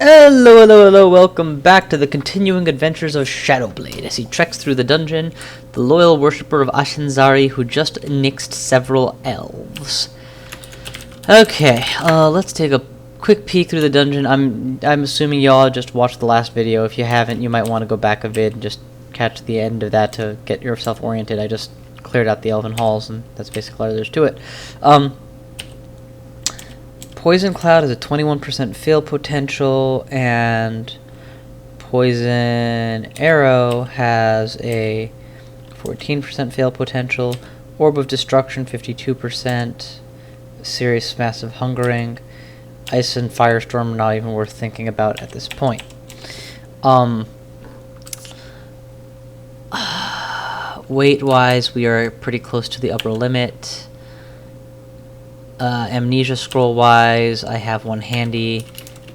Hello, hello, hello, welcome back to the continuing adventures of Shadowblade as he treks through the dungeon, the loyal worshipper of Ashinzari who just nixed several elves. Okay, let's take a quick peek through the dungeon. I'm assuming y'all just watched the last video. If you haven't, you might want to go back a vid and just catch the end of that to get yourself oriented. I just cleared out the elven halls, and that's basically all there's to it. Poison Cloud has a 21% fail potential, and Poison Arrow has a 14% fail potential. Orb of Destruction, 52%. Serious Massive Hungering. Ice and Firestorm are not even worth thinking about at this point. Weight-wise, we are pretty close to the upper limit. Amnesia scroll wise, I have one handy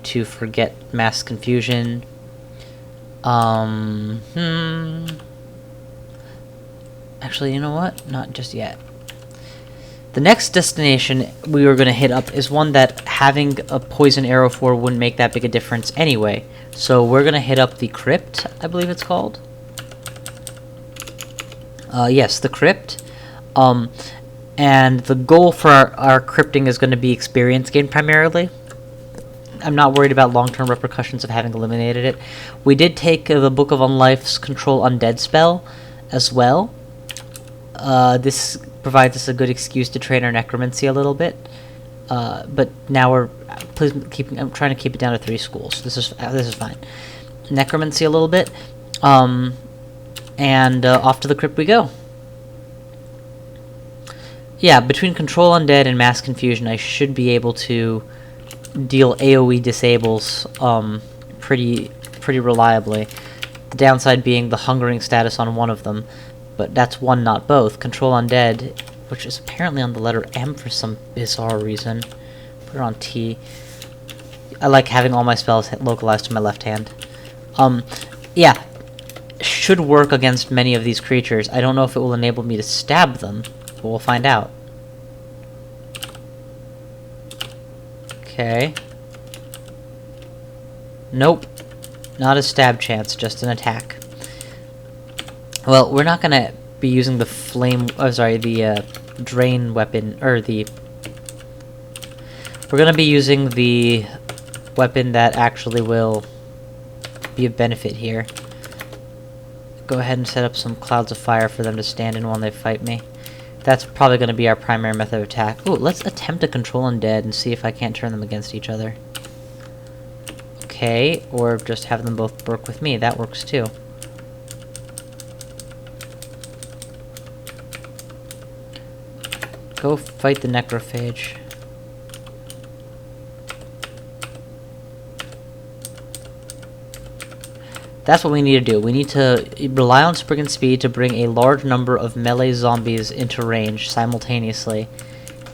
to forget mass confusion. Actually, you know what? Not just yet. The next destination we were going to hit up is one that having a poison arrow for wouldn't make that big a difference anyway. So we're going to hit up the Crypt, I believe it's called. Yes, the Crypt. And the goal for our crypting is going to be experience gain primarily. I'm not worried about long-term repercussions of having eliminated it. We did take the Book of Unlife's Control Undead spell as well. This provides us a good excuse to train our necromancy a little bit. But now I'm trying to keep it down to 3 schools. This is fine. Necromancy a little bit. And off to the crypt we go. Yeah, between Control Undead and Mass Confusion, I should be able to deal AoE disables pretty reliably. The downside being the Hungering status on one of them, but that's one, not both. Control Undead, which is apparently on the letter M for some bizarre reason. Put it on T. I like having all my spells localized to my left hand. Yeah, should work against many of these creatures. I don't know if it will enable me to stab them. We'll find out. Okay. Nope. Not a stab chance, just an attack. Well, we're not gonna be using the drain weapon, or we're gonna be using the weapon that actually will be of benefit here. Go ahead and set up some clouds of fire for them to stand in while they fight me. That's probably going to be our primary method of attack. Ooh, let's attempt to control undead and see if I can't turn them against each other. Okay, or just have them both work with me. That works too. Go fight the necrophage. That's what we need to do. We need to rely on Spriggan speed to bring a large number of melee zombies into range simultaneously,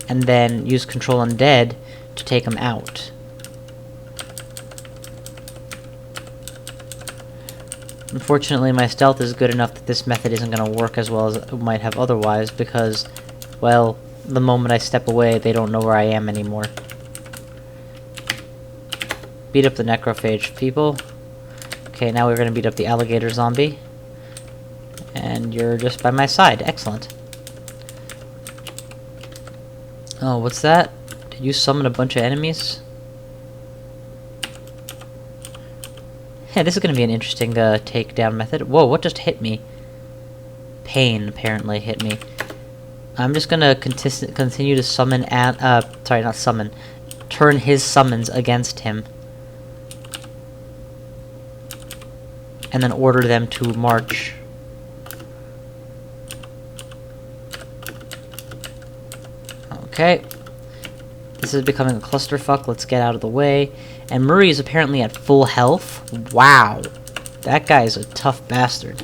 and then use Control Undead to take them out. Unfortunately, my stealth is good enough that this method isn't going to work as well as it might have otherwise, because, well, the moment I step away, they don't know where I am anymore. Beat up the necrophage, people. Okay, now we're going to beat up the alligator zombie. And you're just by my side. Excellent. Oh, what's that? Did you summon a bunch of enemies? Yeah, this is going to be an interesting takedown method. Whoa, what just hit me? Pain, apparently, hit me. I'm just going to continue to summon sorry, not summon. Turn his summons against him. And then order them to march. Okay. This is becoming a clusterfuck. Let's get out of the way. And Murray is apparently at full health. Wow. That guy is a tough bastard.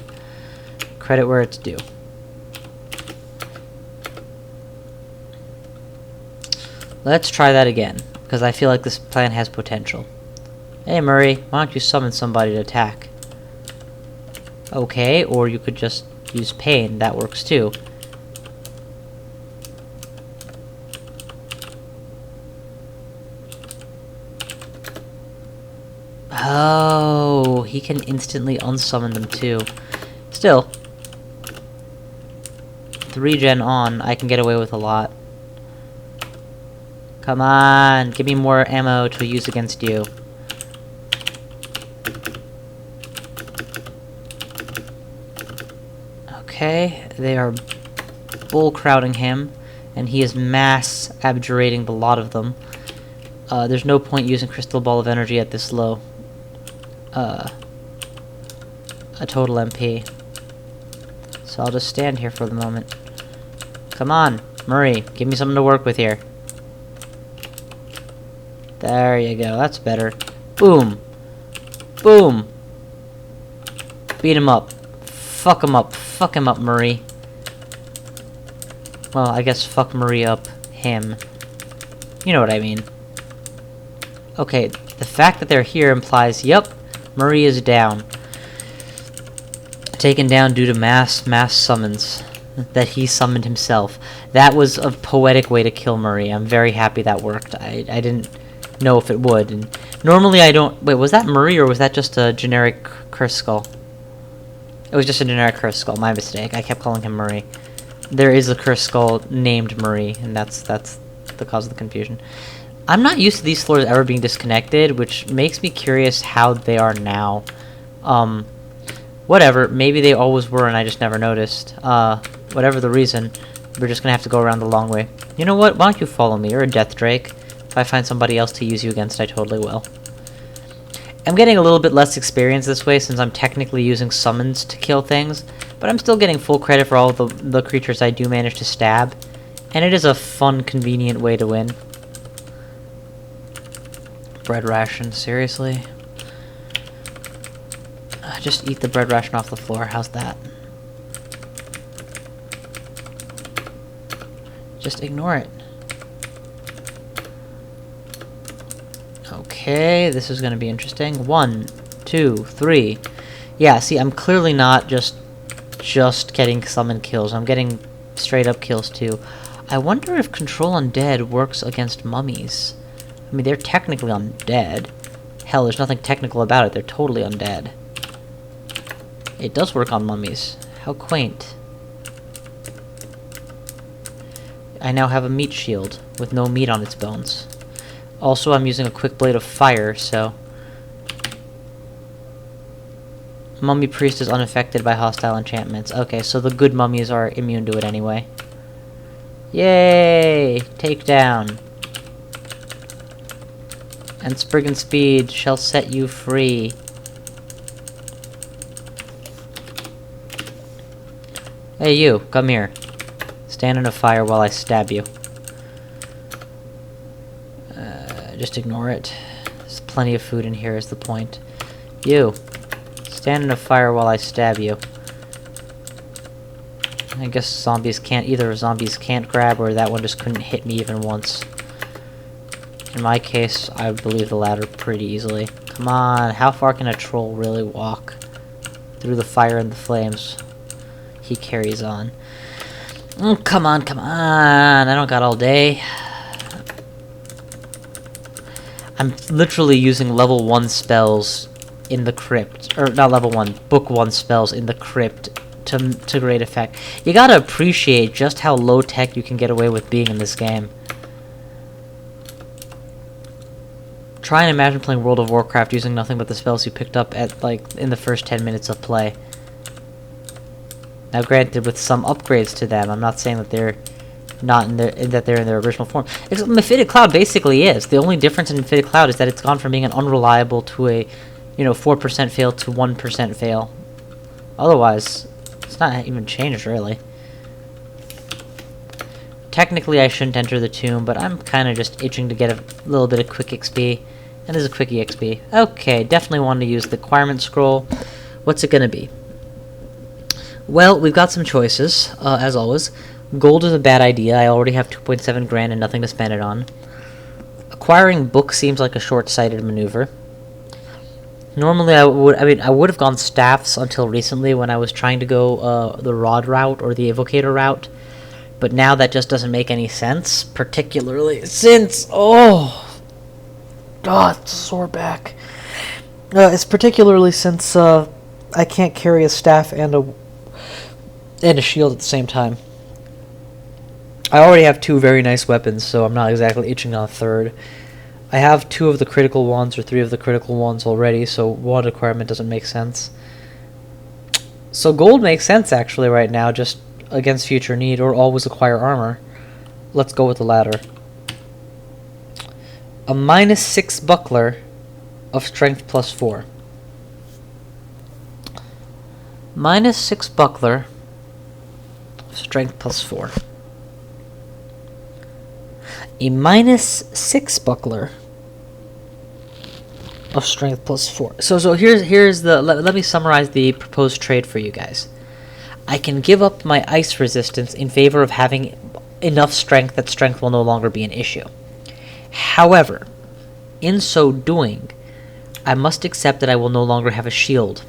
Credit where it's due. Let's try that again, because I feel like this plan has potential. Hey Murray, why don't you summon somebody to attack? Okay, or you could just use pain. That works too. Oh, he can instantly unsummon them too. Still, 3 gen on, I can get away with a lot. Come on, give me more ammo to use against you. Okay, they are bull crowding him, and he is mass abjurating the lot of them. There's no point using Crystal Ball of Energy at this low. A total MP. So I'll just stand here for the moment. Come on, Murray, give me something to work with here. There you go, that's better. Boom! Boom! Beat him up. Fuck him up. Fuck him up, Murray. Well, I guess fuck Murray up him. You know what I mean. Okay, the fact that they're here implies, yep, Murray is down. Taken down due to mass summons. That he summoned himself. That was a poetic way to kill Murray. I'm very happy that worked. I didn't know if it would. And normally I don't... Wait, was that Murray or was that just a generic curse skull? It was just a generic curse skull. My mistake. I kept calling him Murray. There is a curse skull named Murray, and that's the cause of the confusion. I'm not used to these floors ever being disconnected, which makes me curious how they are now. Whatever. Maybe they always were and I just never noticed. Whatever the reason, we're just gonna have to go around the long way. You know what? Why don't you follow me? You're a Death Drake. If I find somebody else to use you against, I totally will. I'm getting a little bit less experience this way since I'm technically using summons to kill things, but I'm still getting full credit for all the creatures I do manage to stab, and it is a fun, convenient way to win. Bread ration, seriously? Just eat the bread ration off the floor, how's that? Just ignore it. Okay, this is gonna be interesting. 1, 2, 3. Yeah, see, I'm clearly not just getting summon kills. I'm getting straight up kills too. I wonder if Control Undead works against mummies. I mean, they're technically undead. Hell, there's nothing technical about it. They're totally undead. It does work on mummies. How quaint. I now have a meat shield with no meat on its bones. Also, I'm using a quick blade of fire, so... Mummy Priest is unaffected by hostile enchantments. Okay, so the good mummies are immune to it anyway. Yay! Takedown. And Spriggan Speed shall set you free. Hey you, come here. Stand in a fire while I stab you. Just ignore it. There's plenty of food in here is the point. You. Stand in a fire while I stab you. I guess zombies can't... Either zombies can't grab or that one just couldn't hit me even once. In my case, I believe the latter pretty easily. Come on, how far can a troll really walk? Through the fire and the flames. He carries on. Oh, come on, come on! I don't got all day. I'm literally using level 1 spells in the Crypt. Or, not level 1, book 1 spells in the Crypt to great effect. You gotta appreciate just how low-tech you can get away with being in this game. Try and imagine playing World of Warcraft using nothing but the spells you picked up at, like, in the first 10 minutes of play. Now, granted, with some upgrades to them, I'm not saying that they're not in they're in their original form. Mephitic Cloud basically is. The only difference in Mephitic Cloud is that it's gone from being an unreliable to a, 4% fail to 1% fail. Otherwise, it's not even changed, really. Technically, I shouldn't enter the tomb, but I'm kind of just itching to get a little bit of quick XP. And there's a quick EXP. Okay, definitely want to use the acquirement scroll. What's it going to be? Well, we've got some choices, as always. Gold is a bad idea. I already have 2.7 grand and nothing to spend it on. Acquiring books seems like a short-sighted maneuver. Normally, I would have gone staffs until recently when I was trying to go the rod route or the evocator route. But now that just doesn't make any sense, particularly since... Oh, it's a sore back. It's particularly since I can't carry a staff and a shield at the same time. I already have 2 very nice weapons, so I'm not exactly itching on a third. I have 2 of the critical ones or 3 of the critical ones already, so one requirement doesn't make sense. So gold makes sense actually right now, just against future need, or always acquire armor. Let's go with the latter. A -6 buckler of strength +4. -6 buckler of strength +4. A -6 buckler of strength +4. So here's the let me summarize the proposed trade for you guys. I can give up my ice resistance in favor of having enough strength that strength will no longer be an issue. However, in so doing, I must accept that I will no longer have a shield.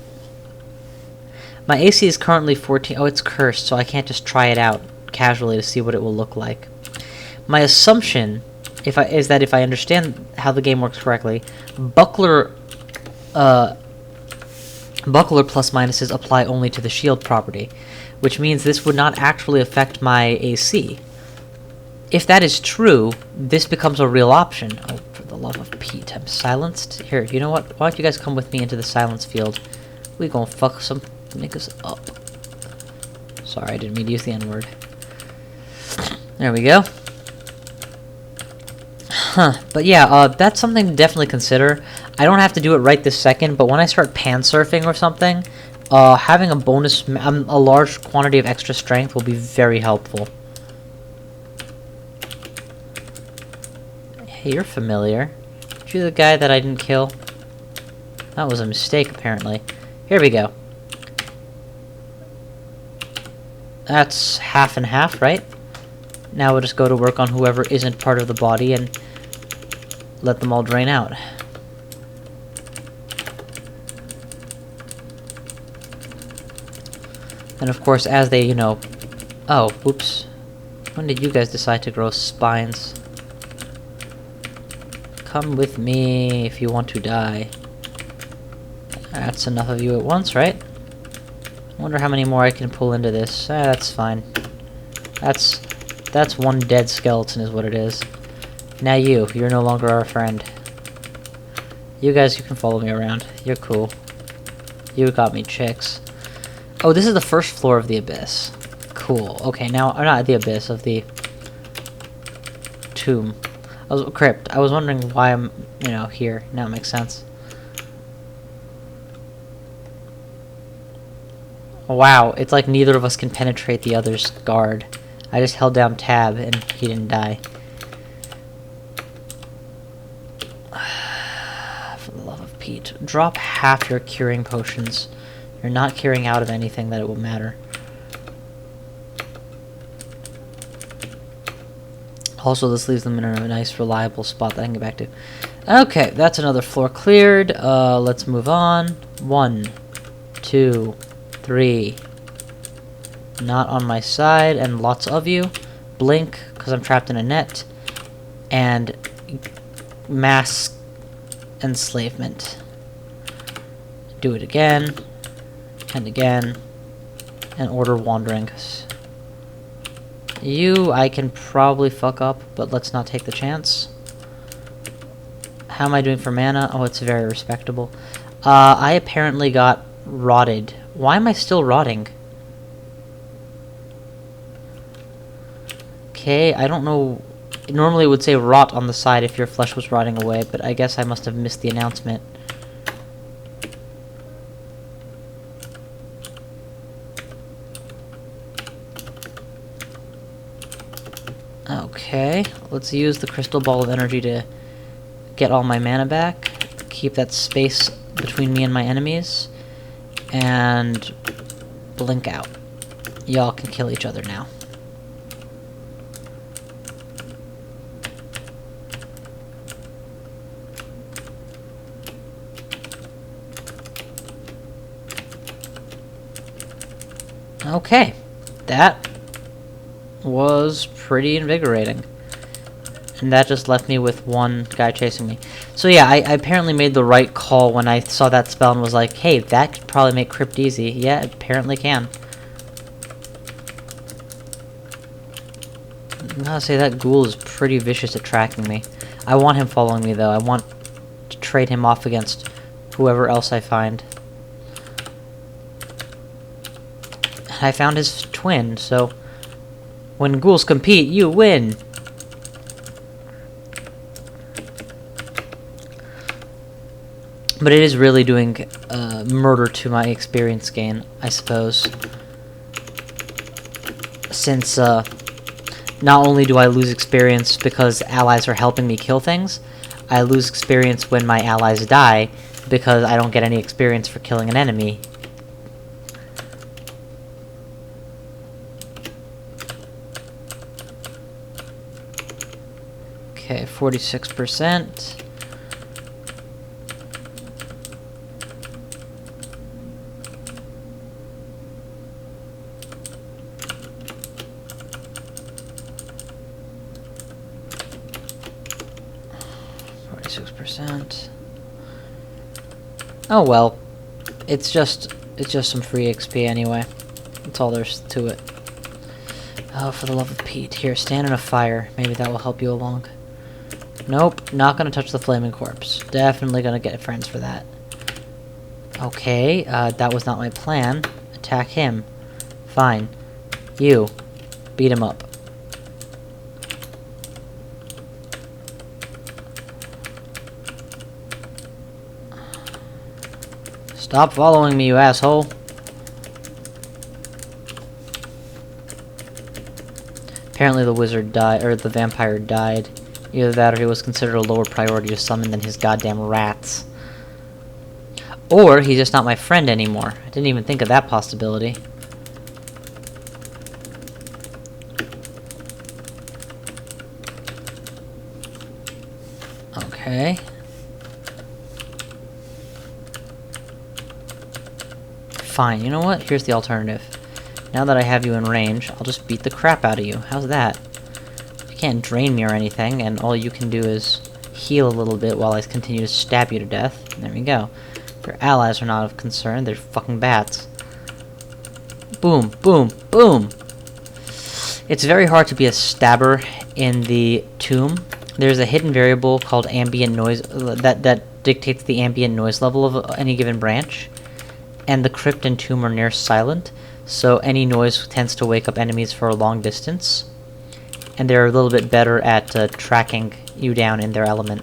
My AC is currently 14. Oh, it's cursed, so I can't just try it out casually to see what it will look like. My assumption is that if I understand how the game works correctly, buckler plus minuses apply only to the shield property, which means this would not actually affect my AC. If that is true, this becomes a real option. Oh, for the love of Pete, I'm silenced. Here, you know what? Why don't you guys come with me into the silence field? We gonna fuck some niggas up. Sorry, I didn't mean to use the N-word. There we go. But yeah, that's something to definitely consider. I don't have to do it right this second, but when I start pan surfing or something, having a large quantity of extra strength will be very helpful. Hey, you're familiar. Aren't you the guy that I didn't kill? That was a mistake, apparently. Here we go. That's half and half, right? Now we'll just go to work on whoever isn't part of the body and let them all drain out. And of course, as they, Oh, whoops. When did you guys decide to grow spines? Come with me if you want to die. That's enough of you at once, right? I wonder how many more I can pull into this. That's fine. That's one dead skeleton is what it is. Now you're no longer our friend. You guys, you can follow me around. You're cool. You got me chicks. Oh, this is the first floor of the abyss. Cool. Okay, now, or not the abyss, of the tomb. Crypt. I was wondering why I'm, here. Now it makes sense. Wow, it's like neither of us can penetrate the other's guard. I just held down tab and he didn't die. For the love of Pete. Drop half your curing potions. You're not curing out of anything that it will matter. Also, this leaves them in a nice, reliable spot that I can get back to. Okay, that's another floor cleared. Let's move on. 1, 2, 3. Not on my side, and lots of you. Blink, because I'm trapped in a net. And mass enslavement. Do it again. And again. And order wandering. You, I can probably fuck up, but let's not take the chance. How am I doing for mana? Oh, it's very respectable. I apparently got rotted. Why am I still rotting? Okay, I don't know. Normally it would say rot on the side if your flesh was rotting away, but I guess I must have missed the announcement. Okay, let's use the crystal ball of energy to get all my mana back. Keep that space between me and my enemies. And blink out. Y'all can kill each other now. Okay, that was pretty invigorating. And that just left me with one guy chasing me. So yeah, I apparently made the right call when I saw that spell and was like, hey, that could probably make Crypt easy. Yeah, it apparently can. I gotta say, that ghoul is pretty vicious at tracking me. I want him following me, though. I want to trade him off against whoever else I find. And I found his twin, so when ghouls compete, you win! But it is really doing murder to my experience gain, I suppose. Since, not only do I lose experience because allies are helping me kill things, I lose experience when my allies die because I don't get any experience for killing an enemy. Okay, 46%. Oh well, it's just some free XP anyway. That's all there's to it. Oh, for the love of Pete, here, stand in a fire. Maybe that will help you along. Nope, not gonna touch the flaming corpse. Definitely gonna get friends for that. Okay, that was not my plan. Attack him. Fine. You, beat him up. Stop following me, you asshole. Apparently the wizard died, or the vampire died. Either that or he was considered a lower priority to summon than his goddamn rats. Or he's just not my friend anymore. I didn't even think of that possibility. Okay. Fine, you know what? Here's the alternative. Now that I have you in range, I'll just beat the crap out of you. How's that? You can't drain me or anything, and all you can do is heal a little bit while I continue to stab you to death. There we go. Your allies are not of concern, they're fucking bats. Boom, boom, boom! It's very hard to be a stabber in the tomb. There's a hidden variable called ambient noise that dictates the ambient noise level of any given branch. And the crypt and tomb are near silent, so any noise tends to wake up enemies for a long distance. And they're a little bit better at tracking you down in their element.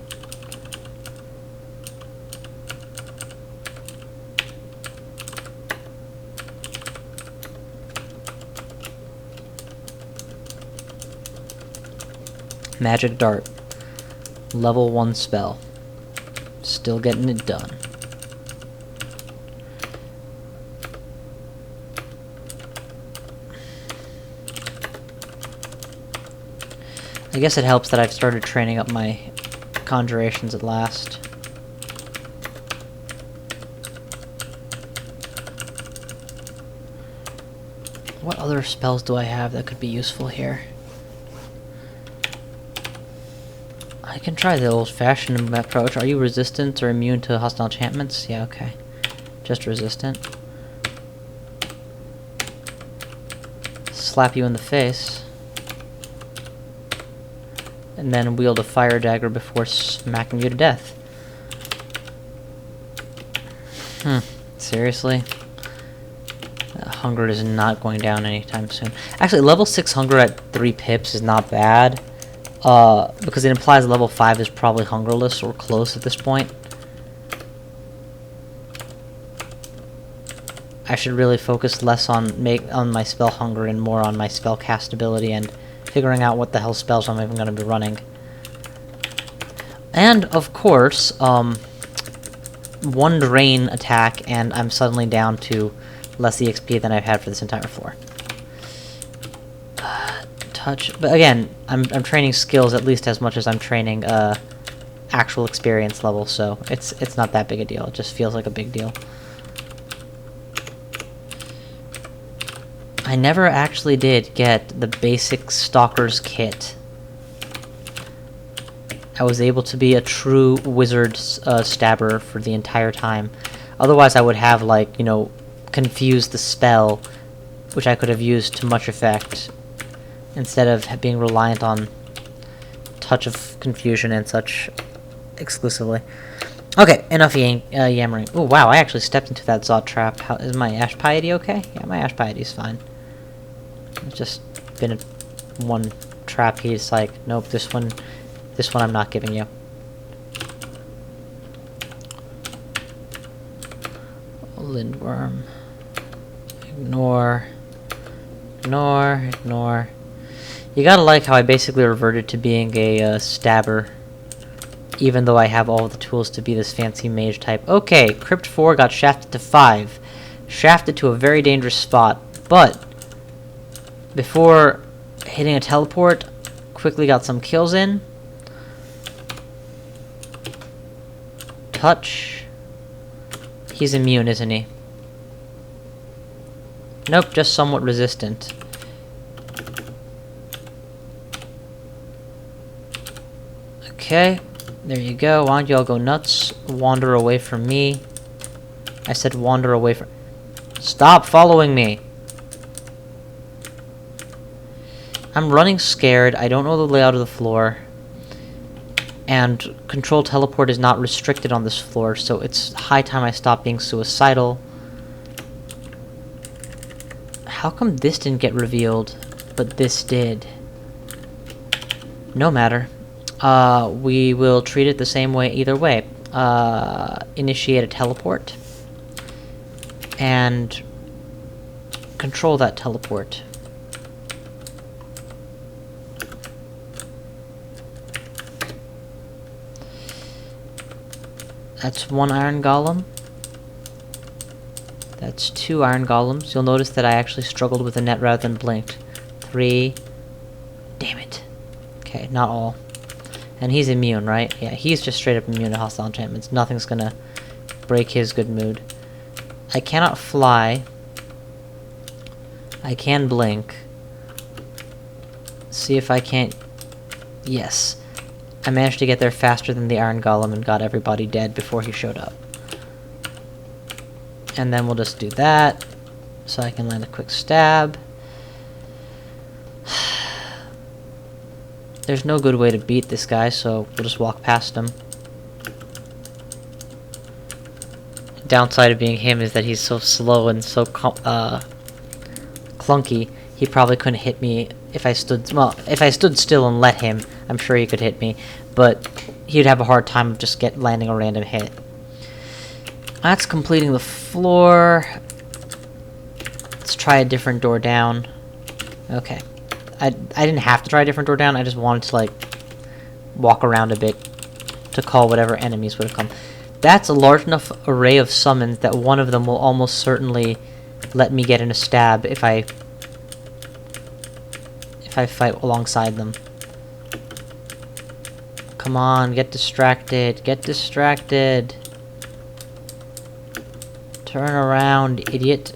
Magic Dart. Level 1 spell. Still getting it done. I guess it helps that I've started training up my conjurations at last. What other spells do I have that could be useful here? I can try the old-fashioned approach. Are you resistant or immune to hostile enchantments? Yeah, okay. Just resistant. Slap you in the face. And then wield a fire dagger before smacking you to death. Seriously? Hunger is not going down anytime soon. Actually, level 6 hunger at 3 pips is not bad. Because it implies level 5 is probably hungerless or close at this point. I should really focus less on my spell hunger and more on my spell castability and figuring out what the hell spells I'm even going to be running. And, of course, one drain attack and I'm suddenly down to less EXP than I've had for this entire floor. Touch, but again, I'm training skills at least as much as I'm training actual experience level, so it's not that big a deal. It just feels like a big deal. I never actually did get the basic Stalker's kit. I was able to be a true wizard stabber for the entire time. Otherwise, I would have, like, you know, confused the spell, which I could have used to much effect, instead of being reliant on touch of confusion and such exclusively. Okay, enough yammering. Oh, wow, I actually stepped into that Zod trap. How, is my ash piety okay? Yeah, my ash piety is fine. It's just been one trap. He's like, nope, this one I'm not giving you. Lindworm. Ignore. Ignore. Ignore. You gotta like how I basically reverted to being a stabber, even though I have all the tools to be this fancy mage type. Okay, Crypt 4 got shafted to 5. Shafted to a very dangerous spot, but before hitting a teleport, quickly got some kills in. Touch. He's immune, isn't he? Nope, just somewhat resistant. Okay, there you go. Why don't y'all go nuts? Wander away from me. I said wander away from... Stop following me! I'm running scared. I don't know the layout of the floor. And control teleport is not restricted on this floor, so it's high time I stop being suicidal. How come this didn't get revealed, but this did? No matter. We will treat it the same way either way. Initiate a teleport. And control that teleport. That's 1 iron golem. That's 2 iron golems. You'll notice that I actually struggled with the net rather than blinked. 3. Damn it. Okay, not all. And he's immune, right? Yeah, he's just straight up immune to hostile enchantments. Nothing's gonna break his good mood. I cannot fly. I can blink. See if I can't... Yes. I managed to get there faster than the Iron Golem and got everybody dead before he showed up. And then we'll just do that, so I can land a quick stab. There's no good way to beat this guy, so we'll just walk past him. Downside of being him is that he's so slow and so clunky, he probably couldn't hit me if I stood... Well, if I stood still and let him, I'm sure he could hit me, but he'd have a hard time just landing a random hit. That's completing the floor. Let's try a different door down. Okay. I didn't have to try a different door down, I just wanted to, like, walk around a bit to call whatever enemies would have come. That's a large enough array of summons that one of them will almost certainly let me get in a stab if I fight alongside them. Come on, get distracted. Get distracted. Turn around, idiot.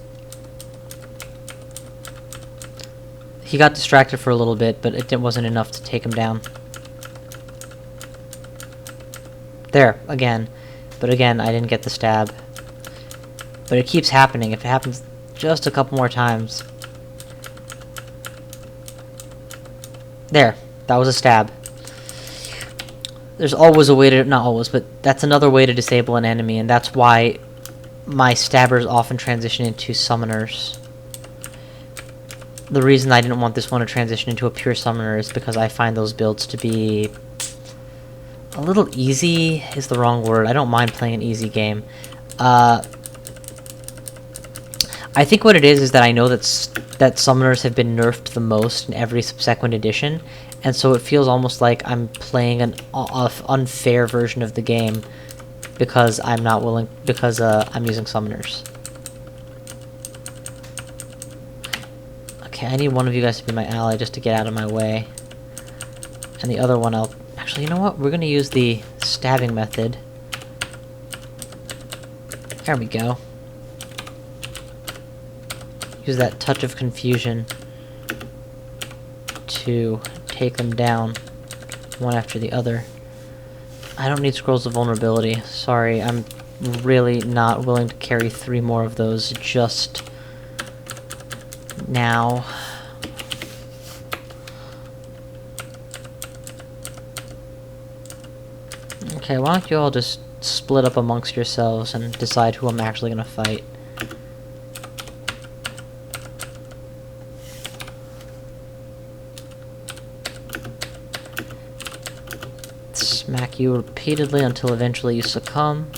He got distracted for a little bit, but it wasn't enough to take him down. There, again. But again, I didn't get the stab. But it keeps happening. If it happens just a couple more times. There. That was a stab. There's always a way to... Not always, but that's another way to disable an enemy, and that's why my stabbers often transition into summoners. The reason I didn't want this one to transition into a pure summoner is because I find those builds to be... a little easy is the wrong word. I don't mind playing an easy game. I think what it is that I know that summoners have been nerfed the most in every subsequent edition, and so it feels almost like I'm playing an unfair version of the game because I'm not willing, because I'm using summoners. Okay, I need one of you guys to be my ally just to get out of my way. And the other one I'll... Actually, you know what? We're gonna use the stabbing method. There we go. Use that touch of confusion to take them down one after the other. I don't need scrolls of vulnerability. Sorry, I'm really not willing to carry 3 more of those just now. Okay, why don't you all just split up amongst yourselves and decide who I'm actually gonna fight. Smack you repeatedly until eventually you succumb.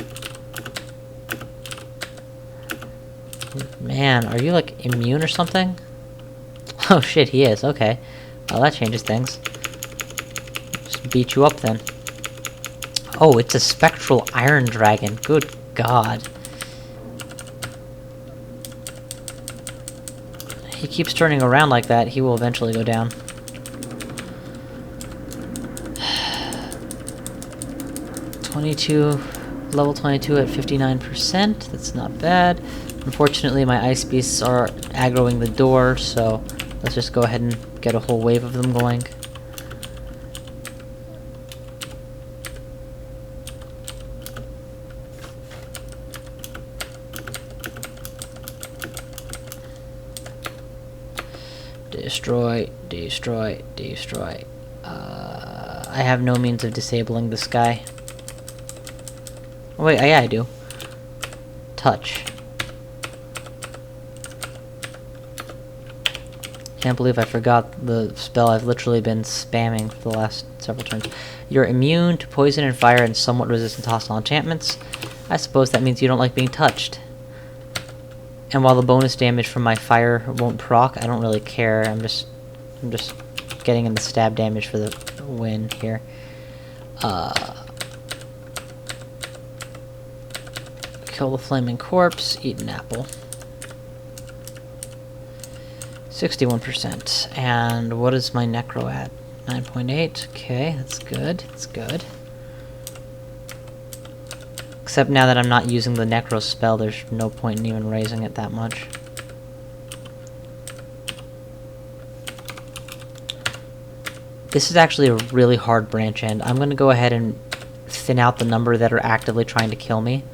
Man, are you like immune or something? Oh shit, he is, okay. Well, that changes things. Just beat you up then. Oh, it's a spectral iron dragon. Good god. He keeps turning around like that, he will eventually go down. Level 22 at 59%, that's not bad. Unfortunately, my ice beasts are aggroing the door, so let's just go ahead and get a whole wave of them going. Destroy, destroy, destroy. I have no means of disabling this guy. Oh, wait, yeah, I do. Touch. Can't believe I forgot the spell I've literally been spamming for the last several turns. You're immune to poison and fire and somewhat resistant to hostile enchantments. I suppose that means you don't like being touched. And while the bonus damage from my fire won't proc, I don't really care. I'm just getting in the stab damage for the win here. Kill the flaming corpse, eat an apple. 61%. And what is my necro at? 9.8. Okay, that's good. That's good. Except now that I'm not using the necro spell, there's no point in even raising it that much. This is actually a really hard branch end. I'm going to go ahead and thin out the number that are actively trying to kill me.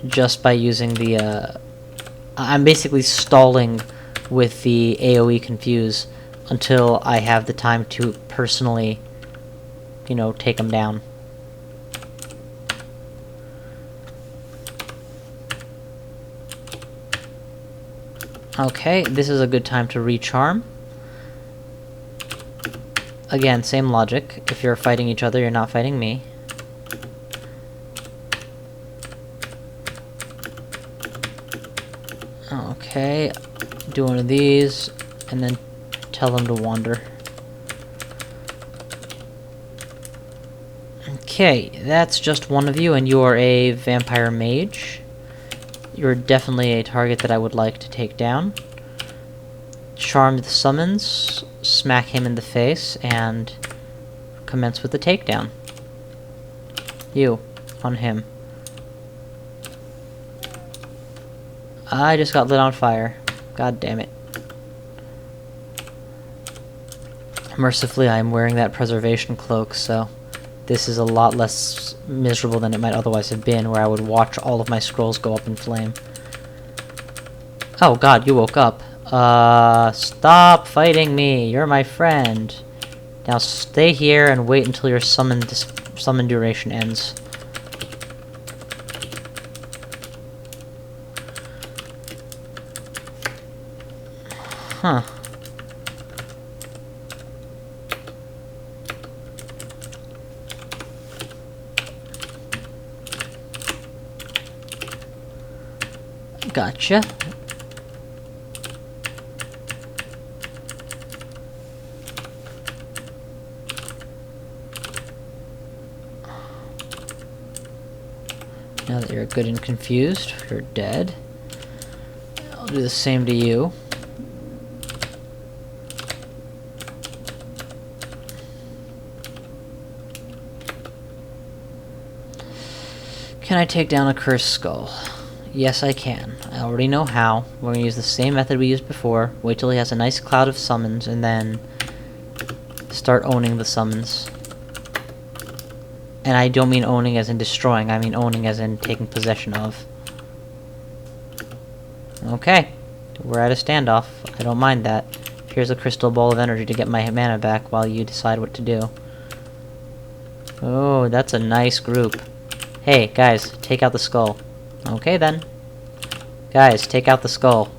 Just by using the, I'm basically stalling with the AoE Confuse until I have the time to personally, you know, take them down. Okay, this is a good time to recharm. Again, same logic. If you're fighting each other, you're not fighting me. Okay, do one of these, and then tell them to wander. Okay, that's just one of you, and you are a vampire mage. You're definitely a target that I would like to take down. Charm the summons, smack him in the face, and commence with the takedown. You, on him. I just got lit on fire. God damn it. Mercifully, I'm wearing that preservation cloak, so this is a lot less miserable than it might otherwise have been, where I would watch all of my scrolls go up in flame. Oh god, you woke up. Stop fighting me. You're my friend. Now stay here and wait until your summon duration ends. Huh. Gotcha. Now that you're good and confused, you're dead. I'll do the same to you. Can I take down a cursed skull? Yes, I can. I already know how. We're going to use the same method we used before. Wait till he has a nice cloud of summons, and then start owning the summons. And I don't mean owning as in destroying, I mean owning as in taking possession of. Okay, we're at a standoff. I don't mind that. Here's a crystal ball of energy to get my mana back while you decide what to do. Oh, that's a nice group. Hey, guys, take out the skull. Okay, then. Guys, take out the skull.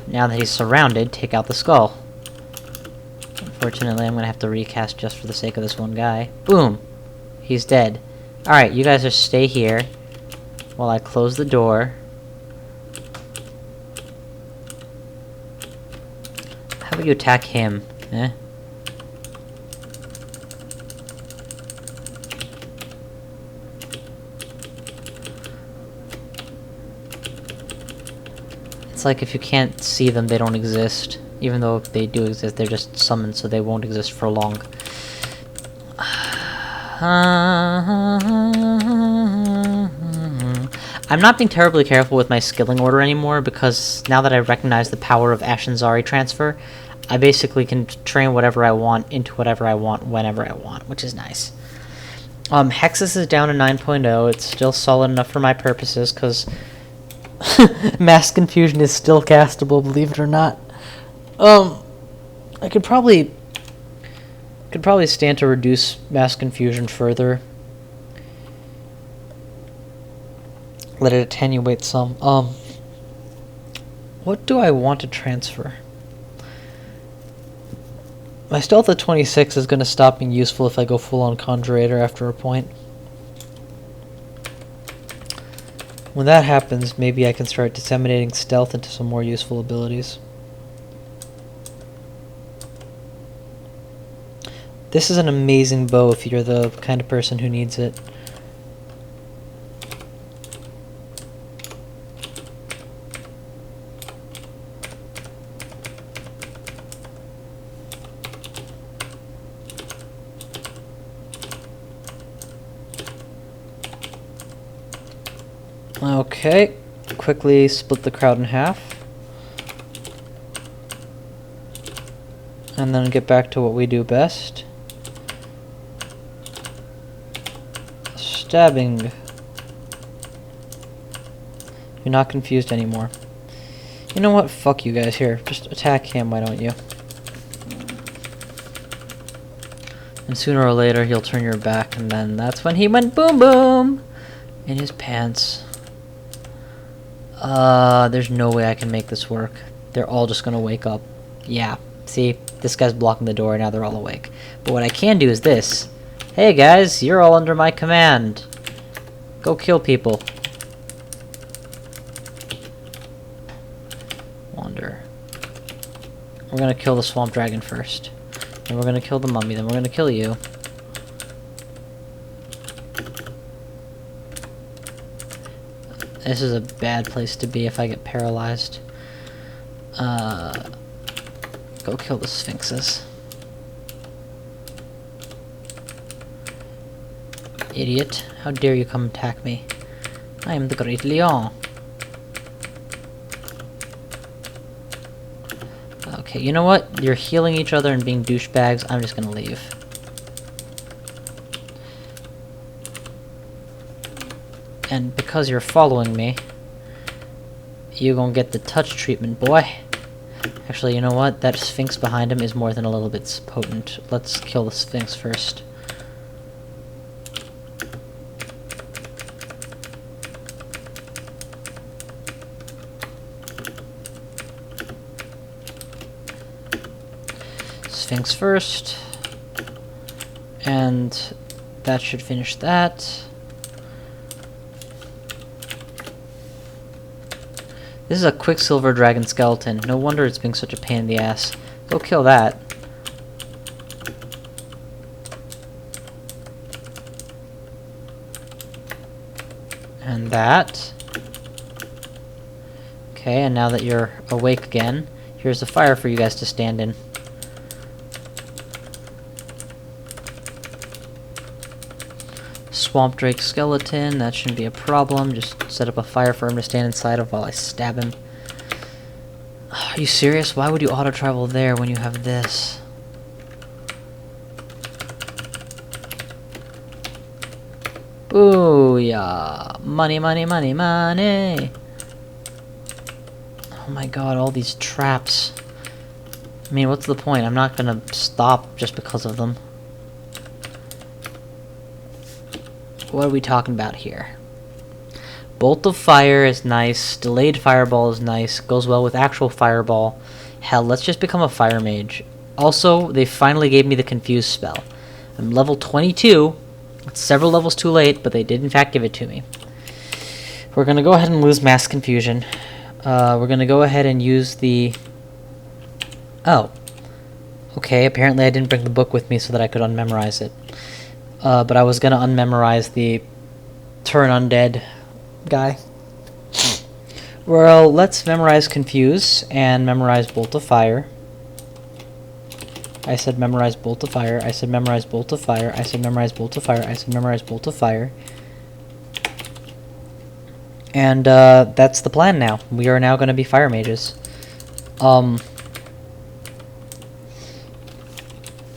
Now that he's surrounded, take out the skull. Unfortunately, I'm gonna have to recast just for the sake of this one guy. Boom! He's dead. Alright, you guys just stay here while I close the door. How about you attack him? Eh? It's like if you can't see them, they don't exist. Even though if they do exist, they're just summoned, so they won't exist for long. I'm not being terribly careful with my skilling order anymore, because now that I recognize the power of Ashen-Zari transfer, I basically can train whatever I want into whatever I want whenever I want, which is nice. Hexus is down to 9.0. It's still solid enough for my purposes, because Mass Confusion is still castable, believe it or not. I could probably stand to reduce Mass Confusion further. Let it attenuate some. What do I want to transfer? My stealth at 26 is going to stop being useful if I go full-on Conjurator after a point. When that happens, maybe I can start disseminating stealth into some more useful abilities. This is an amazing bow if you're the kind of person who needs it. Okay, quickly split the crowd in half. And then get back to what we do best. Stabbing. You're not confused anymore. You know what? Fuck you guys. Here, just attack him, why don't you? And sooner or later he'll turn your back, and then that's when he went boom boom in his pants. There's no way I can make this work. They're all just gonna wake up. Yeah, see? This guy's blocking the door, now they're all awake. But what I can do is this. Hey guys, you're all under my command. Go kill people. Wander. We're gonna kill the swamp dragon first. Then we're gonna kill the mummy, then we're gonna kill you. This is a bad place to be if I get paralyzed. Go kill the sphinxes. Idiot. How dare you come attack me? I am the Great Leon. Okay, you know what? You're healing each other and being douchebags. I'm just gonna leave. And because you're following me, you're gonna get the touch treatment, boy. Actually, you know what? That sphinx behind him is more than a little bit potent. Let's kill the sphinx first. Sphinx first. And that should finish that. This is a Quicksilver Dragon skeleton. No wonder it's being such a pain in the ass. Go kill that. And that. Okay, and now that you're awake again, here's a fire for you guys to stand in. Swamp Drake skeleton, that shouldn't be a problem. Just set up a fire for him to stand inside of while I stab him. Are you serious? Why would you auto-travel there when you have this? Booyah! Money, money, money, money! Oh my god, all these traps. I mean, what's the point? I'm not gonna stop just because of them. What are we talking about here? Bolt of Fire is nice. Delayed Fireball is nice. Goes well with actual Fireball. Hell, let's just become a Fire Mage. Also, they finally gave me the Confuse spell. I'm level 22. It's several levels too late, but they did in fact give it to me. We're gonna go ahead and lose Mass Confusion. We're gonna go ahead and use the... Oh. Okay, apparently I didn't bring the book with me so that I could unmemorize it. But I was gonna unmemorize the Turn Undead guy. Well, let's memorize Confuse and memorize Bolt of Fire. I said memorize Bolt of Fire. I said memorize Bolt of Fire. I said memorize Bolt of Fire. I said memorize Bolt of Fire. And that's the plan now. We are now going to be Fire Mages.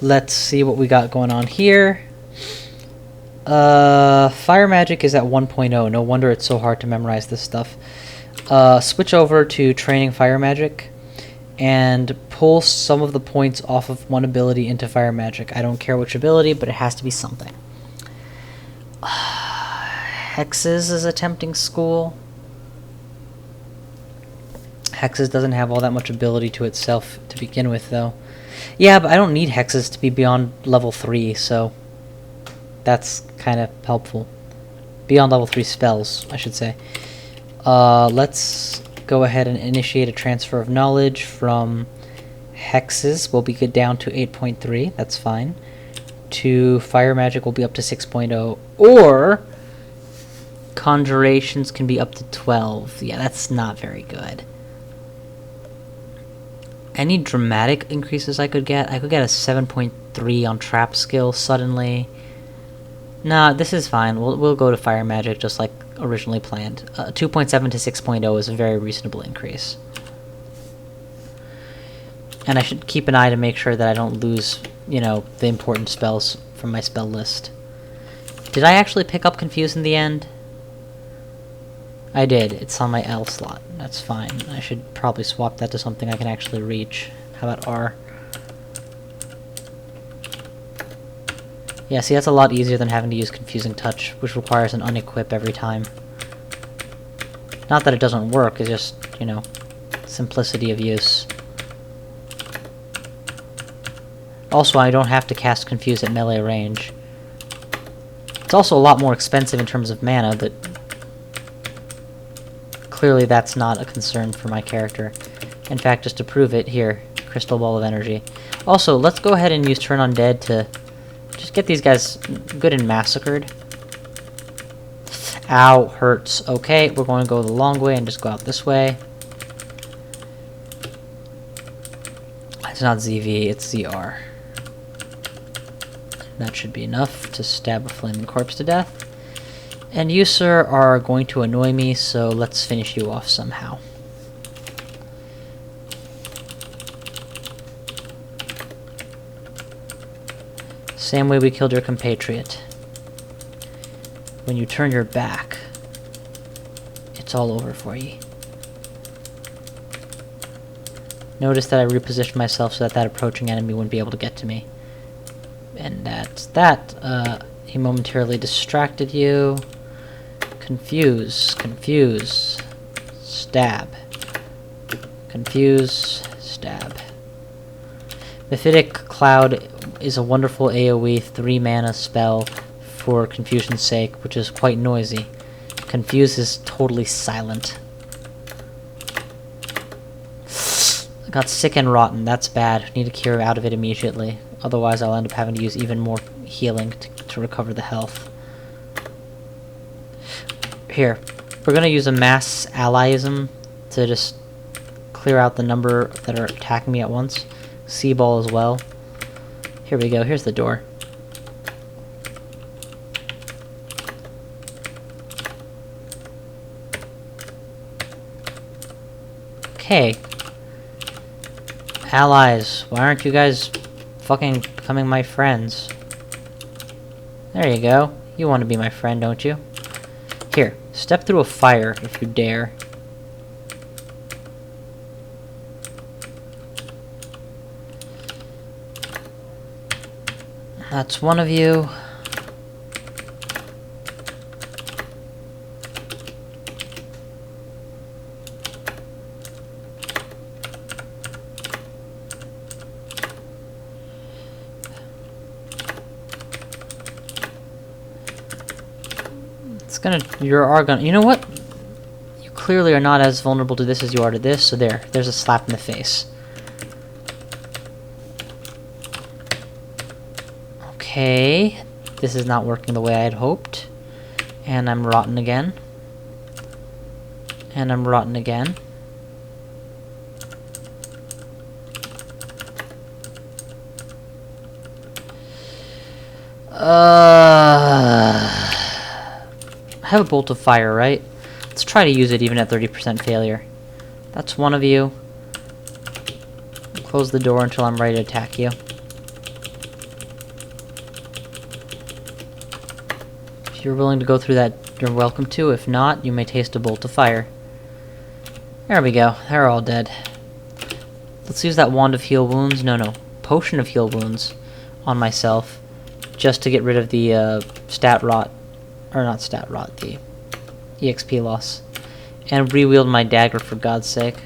Let's see what we got going on here. Fire Magic is at 1.0. No wonder it's so hard to memorize this stuff. Switch over to Training Fire Magic and pull some of the points off of one ability into Fire Magic. I don't care which ability, but it has to be something. Hexes is a tempting school. Hexes doesn't have all that much ability to itself to begin with, though. Yeah, but I don't need Hexes to be beyond level 3, so that's kind of helpful. Beyond level 3 spells, I should say. Let's go ahead and initiate a transfer of knowledge from Hexes. We'll be good down to 8.3, that's fine. To Fire Magic will be up to 6.0, or Conjurations can be up to 12. Yeah, that's not very good. Any dramatic increases I could get? I could get a 7.3 on Trap Skill suddenly. Nah, this is fine. We'll go to Fire Magic just like originally planned. 2.7 to 6.0 is a very reasonable increase. And I should keep an eye to make sure that I don't lose, you know, the important spells from my spell list. Did I actually pick up Confuse in the end? I did. It's on my L slot. That's fine. I should probably swap that to something I can actually reach. How about R? Yeah, see, that's a lot easier than having to use Confusing Touch, which requires an unequip every time. Not that it doesn't work, it's just, you know, simplicity of use. Also, I don't have to cast Confuse at melee range. It's also a lot more expensive in terms of mana, but clearly that's not a concern for my character. In fact, just to prove it, here, Crystal Ball of Energy. Also, let's go ahead and use Turn Undead to just get these guys good and massacred. Ow, hurts. Okay, we're going to go the long way and just go out this way. It's not ZV, it's ZR. That should be enough to stab a flaming corpse to death. And you, sir, are going to annoy me, so let's finish you off somehow. Same way we killed your compatriot. When you turn your back, it's all over for ye. Notice that I repositioned myself so that that approaching enemy wouldn't be able to get to me. And that's that. He momentarily distracted you. Confuse, confuse, stab. Confuse, stab. Mephitic Cloud is a wonderful AoE 3-mana spell for confusion's sake, which is quite noisy. Confuse is totally silent. I got sick and rotten, that's bad. Need to cure out of it immediately. Otherwise I'll end up having to use even more healing to recover the health. Here, we're gonna use a mass allyism to just clear out the number that are attacking me at once. Sea Ball as well. Here we go, here's the door. Okay. Allies, why aren't you guys fucking becoming my friends? There you go. You want to be my friend, don't you? Here, step through a fire if you dare. That's one of you. You are gonna, you know what? You clearly are not as vulnerable to this as you are to this, so there's a slap in the face. Okay, this is not working the way I had hoped. And I'm rotten again. And I'm rotten again. I have a bolt of fire, right? Let's try to use it even at 30% failure. That's one of you. Close the door until I'm ready to attack you. If you're willing to go through that, you're welcome to. If not, you may taste a bolt of fire. There we go. They're all dead. Let's use that wand of heal wounds. No. Potion of heal wounds on myself. Just to get rid of the stat rot. Or not stat rot, the EXP loss. And rewield my dagger for God's sake.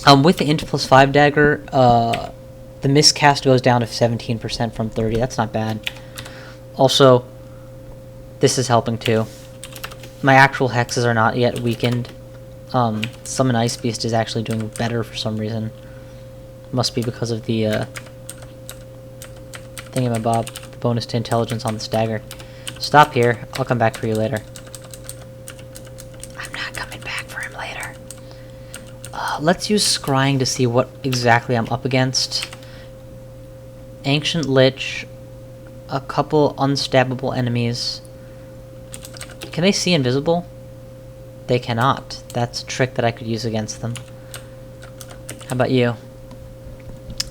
With the int +5 dagger, the miscast goes down to 17% from 30. That's not bad. Also, this is helping too. My actual hexes are not yet weakened. Summon Ice Beast is actually doing better for some reason. Must be because of the thingamabob, the bonus to intelligence on the stagger. Stop here. I'll come back for you later. I'm not coming back for him later. Let's use scrying to see what exactly I'm up against. Ancient Lich. A couple unstabbable enemies. Can they see invisible? They cannot. That's a trick that I could use against them. How about you?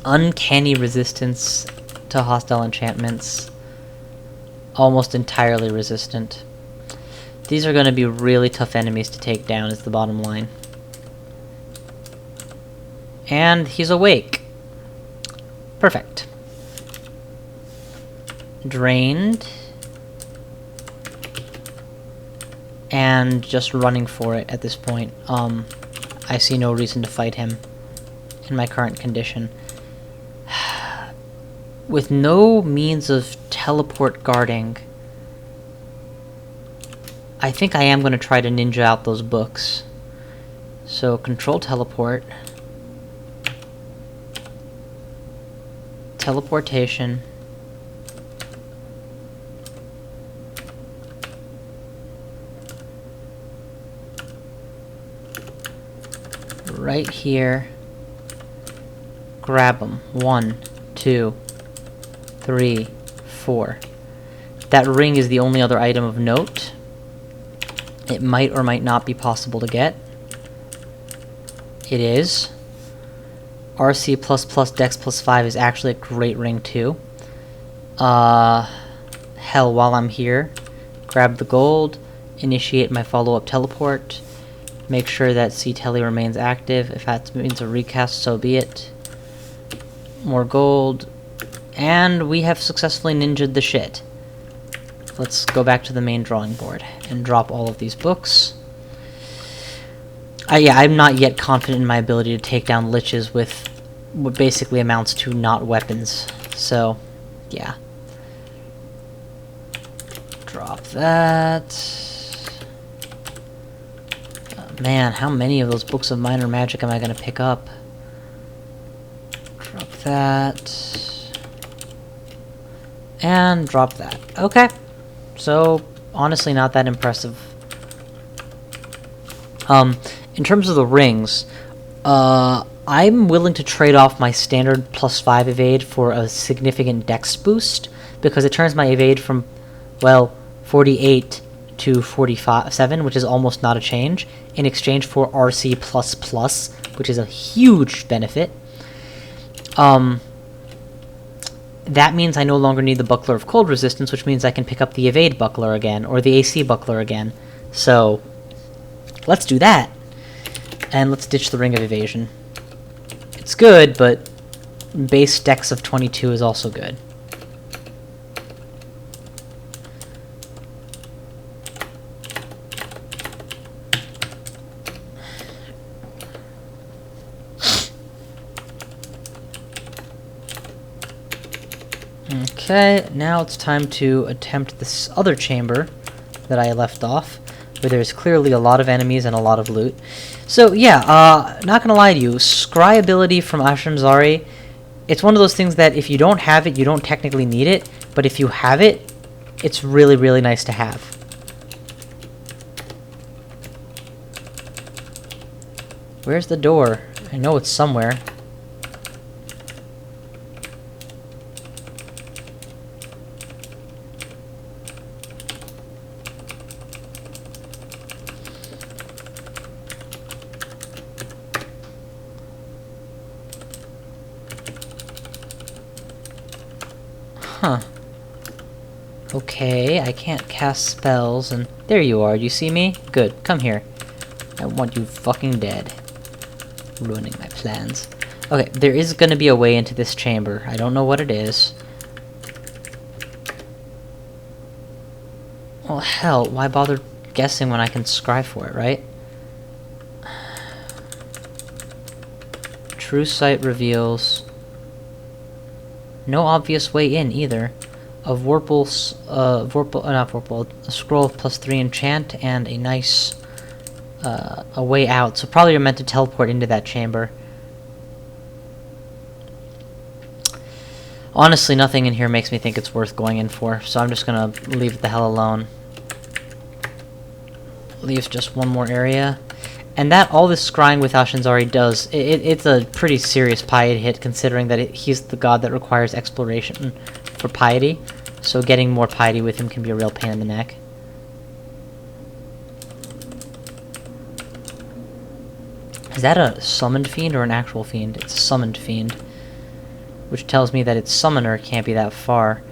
Uncanny resistance to hostile enchantments. Almost entirely resistant. These are going to be really tough enemies to take down, is the bottom line. And he's awake. Perfect. Drained. And just running for it at this point. I see no reason to fight him in my current condition. With no means of teleport guarding, I think I am going to try to ninja out those books. So, control teleport. Teleportation. Right here. Grab them. 1, 2, 3, 4. That ring is the only other item of note. It might or might not be possible to get. It is. RC++ Dex +5 is actually a great ring too. Hell, while I'm here, grab the gold, initiate my follow-up teleport, make sure that C-Tele remains active. If that means a recast, so be it. More gold. And we have successfully ninja'd the shit. Let's go back to the main drawing board and drop all of these books. Yeah, I'm not yet confident in my ability to take down liches with what basically amounts to not weapons. So, yeah. Drop that. Man, how many of those books of minor magic am I going to pick up? Drop that. And drop that. Okay. So, honestly not that impressive. In terms of the rings, I'm willing to trade off my standard +5 evade for a significant dex boost, because it turns my evade from, well, 48 to 47, which is almost not a change, in exchange for RC++ which is a huge benefit. That means I no longer need the Buckler of Cold Resistance, which means I can pick up the Evade Buckler again, or the AC Buckler again. So, let's do that. And let's ditch the Ring of Evasion. It's good, but base dex of 22 is also good. Okay, now it's time to attempt this other chamber that I left off, where there's clearly a lot of enemies and a lot of loot. So yeah, not gonna lie to you, Scry ability from Ashamzari, it's one of those things that if you don't have it, you don't technically need it, but if you have it, it's really, really nice to have. Where's the door? I know it's somewhere. Huh. Okay, I can't cast spells, and there you are. You see me? Good. Come here. I want you fucking dead. Ruining my plans. Okay, there is gonna be a way into this chamber. I don't know what it is. Well, hell, why bother guessing when I can scry for it, right? True sight reveals no obvious way in either. A a scroll of +3 enchant and a nice a way out. So probably you're meant to teleport into that chamber. Honestly, nothing in here makes me think it's worth going in for, so I'm just gonna leave it the hell alone. Leave just one more area. And that all this scrying with Ashamzari does, it's a pretty serious piety hit, considering that he's the god that requires exploration for piety. So getting more piety with him can be a real pain in the neck. Is that a summoned fiend or an actual fiend? It's a summoned fiend. Which tells me that its summoner can't be that far.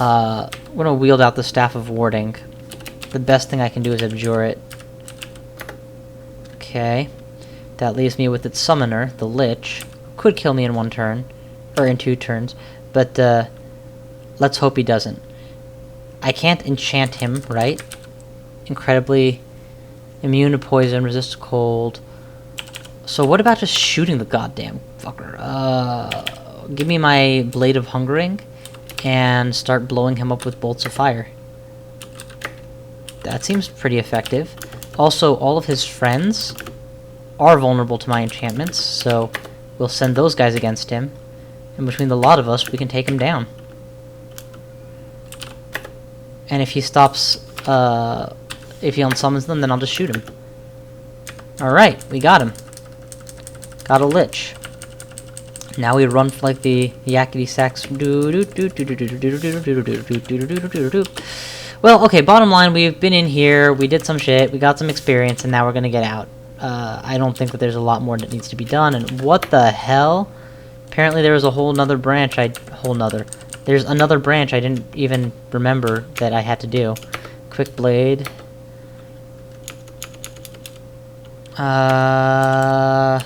I'm gonna wield out the Staff of Warding. The best thing I can do is abjure it. Okay, that leaves me with its summoner, the Lich. Could kill me in one turn, or in 2 turns, but let's hope he doesn't. I can't enchant him, right? Incredibly immune to poison, resist cold. So what about just shooting the goddamn fucker? Give me my Blade of Hungering, and start blowing him up with bolts of fire. That seems pretty effective. Also, all of his friends are vulnerable to my enchantments, so we'll send those guys against him. And between the lot of us, we can take him down. And if he stops, if he unsummons them, then I'll just shoot him. Alright, we got him. Got a Lich. Now we run like the yakety-sax. Well, okay, bottom line, we've been in here, we did some shit, we got some experience, and now we're gonna get out. I don't think that there's a lot more that needs to be done, and what the hell? Apparently there was a whole nother branch there's another branch I didn't even remember that I had to do. Quick Blade. I'm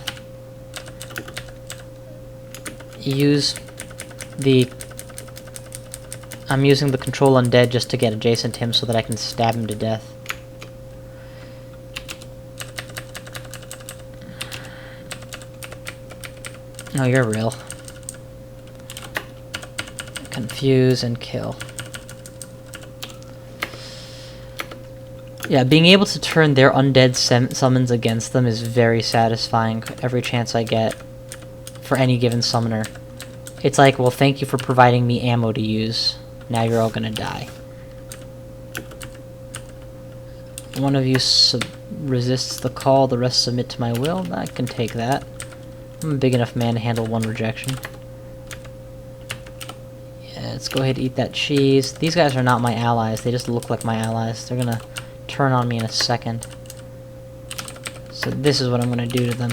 using the Control Undead just to get adjacent to him so that I can stab him to death. No, you're real. Confuse and kill. Yeah, being able to turn their undead summons against them is very satisfying every chance I get for any given summoner. It's like, well, thank you for providing me ammo to use. Now you're all gonna die. One of you resists the call, the rest submit to my will. I can take that. I'm a big enough man to handle one rejection. Yeah, let's go ahead and eat that cheese. These guys are not my allies, they just look like my allies. They're gonna turn on me in a second. So this is what I'm gonna do to them.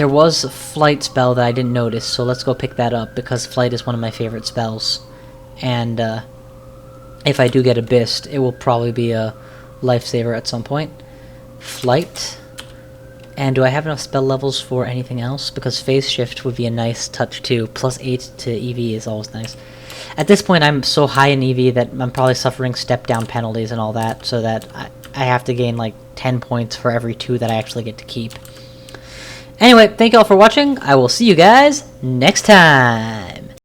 There was a flight spell that I didn't notice, so let's go pick that up, because flight is one of my favorite spells. And if I do get Abyssed, it will probably be a lifesaver at some point. Flight. And do I have enough spell levels for anything else? Because Phase Shift would be a nice touch too. Plus 8 to EV is always nice. At this point, I'm so high in EV that I'm probably suffering step-down penalties and all that, so that I have to gain like 10 points for every 2 that I actually get to keep. Anyway, thank you all for watching. I will see you guys next time.